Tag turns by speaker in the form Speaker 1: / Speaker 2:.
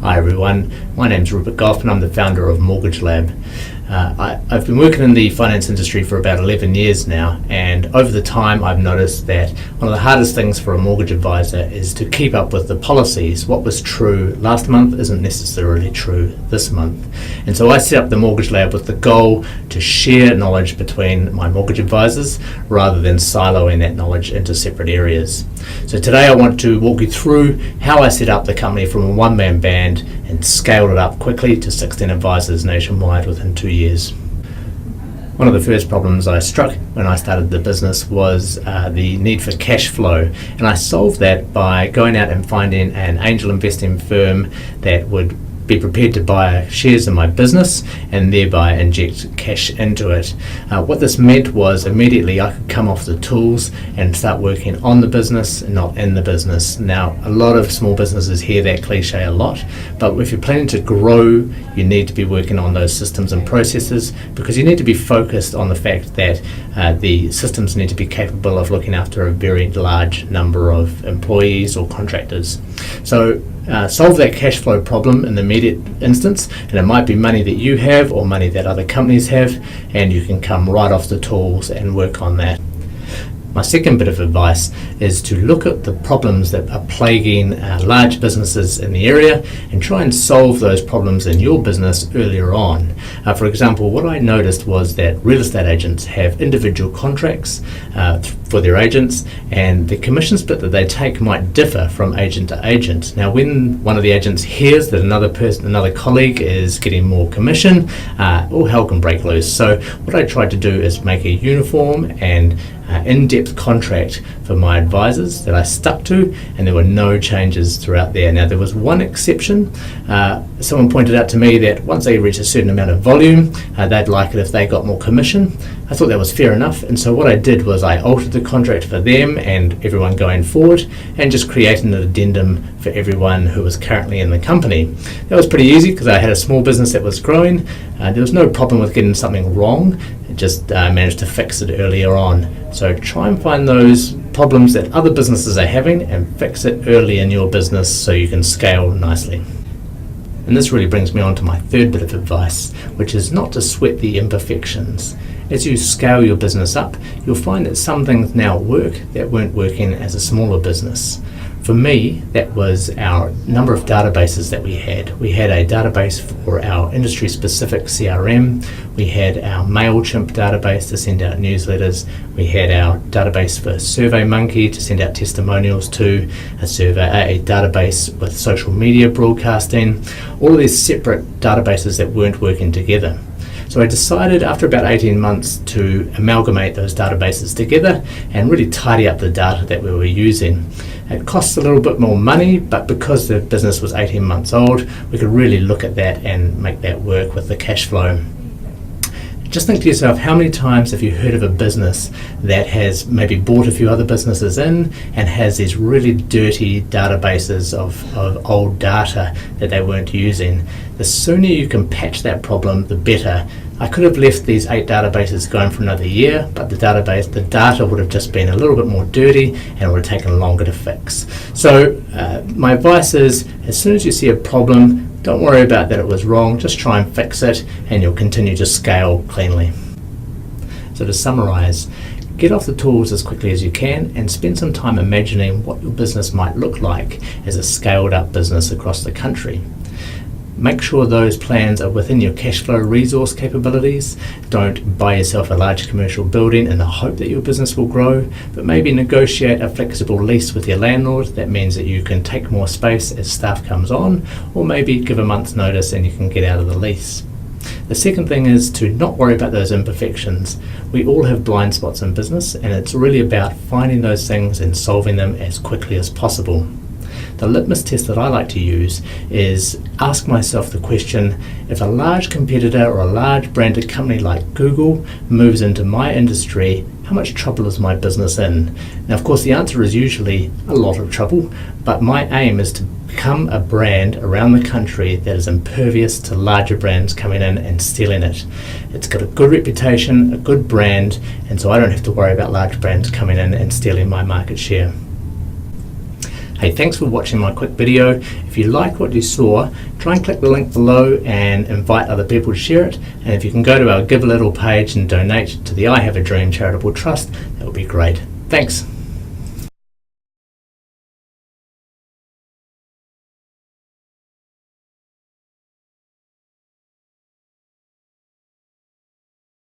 Speaker 1: Hi everyone, my name's Rupert Gough and I'm the founder of Mortgage Lab. I've been working in the finance industry for about 11 years now, and over the time I've noticed that one of the hardest things for a mortgage advisor is to keep up with the policies. What was true last month isn't necessarily true this month. And so I set up the Mortgage Lab with the goal to share knowledge between my mortgage advisors rather than siloing that knowledge into separate areas. So today I want to walk you through how I set up the company from a one-man band and scaled it up quickly to 16 advisors nationwide within 2 years. One of the first problems I struck when I started the business was the need for cash flow, and I solved that by going out and finding an angel investing firm that would be prepared to buy shares in my business and thereby inject cash into it. What this meant was immediately I could come off the tools and start working on the business and not in the business. Now, a lot of small businesses hear that cliche a lot, but if you're planning to grow, you need to be working on those systems and processes, because you need to be focused on the fact that the systems need to be capable of looking after a very large number of employees or contractors. So solve that cash flow problem in the immediate instance, and it might be money that you have or money that other companies have, and you can come right off the tools and work on that. My second bit of advice is to look at the problems that are plaguing large businesses in the area and try and solve those problems in your business earlier on. For example, what I noticed was that real estate agents have individual contracts for their agents, and the commission split that they take might differ from agent to agent. Now, when one of the agents hears that another colleague is getting more commission, all hell can break loose. So what I tried to do is make a uniform and in-depth contract for my advisors that I stuck to, and there were no changes throughout there. Now, there was one exception. Someone pointed out to me that once they reach a certain amount of volume, they'd like it if they got more commission. I thought that was fair enough, and so what I did was I altered the contract for them and everyone going forward, and just created an addendum for everyone who was currently in the company. That was pretty easy because I had a small business that was growing. There was no problem with getting something wrong. I just managed to fix it earlier on. So try and find those problems that other businesses are having and fix it early in your business so you can scale nicely. And this really brings me on to my third bit of advice, which is not to sweat the imperfections. As you scale your business up, you'll find that some things now work that weren't working as a smaller business. For me, that was our number of databases that we had. We had a database for our industry-specific CRM. We had our MailChimp database to send out newsletters. We had our database for SurveyMonkey to send out testimonials to, a database with social media broadcasting, all of these separate databases that weren't working together. So I decided after about 18 months to amalgamate those databases together and really tidy up the data that we were using. It costs a little bit more money, but because the business was 18 months old, we could really look at that and make that work with the cash flow. Just think to yourself, how many times have you heard of a business that has maybe bought a few other businesses in and has these really dirty databases of old data that they weren't using? The sooner you can patch that problem, the better. I could have left these 8 databases going for another year, but the data would have just been a little bit more dirty and it would have taken longer to fix. So my advice is, as soon as you see a problem, don't worry about that it was wrong, just try and fix it and you'll continue to scale cleanly. So to summarize, get off the tools as quickly as you can and spend some time imagining what your business might look like as a scaled up business across the country. Make sure those plans are within your cash flow resource capabilities. Don't buy yourself a large commercial building in the hope that your business will grow, but maybe negotiate a flexible lease with your landlord. That means that you can take more space as staff comes on, or maybe give a month's notice and you can get out of the lease. The second thing is to not worry about those imperfections. We all have blind spots in business, and it's really about finding those things and solving them as quickly as possible. The litmus test that I like to use is ask myself the question, if a large competitor or a large branded company like Google moves into my industry, how much trouble is my business in? Now, of course, the answer is usually a lot of trouble, but my aim is to become a brand around the country that is impervious to larger brands coming in and stealing it. It's got a good reputation, a good brand, and so I don't have to worry about large brands coming in and stealing my market share. Hey, thanks for watching my quick video. If you liked what you saw, try and click the link below and invite other people to share it. And if you can go to our Give a Little page and donate to the I Have a Dream charitable trust, that would be great. Thanks.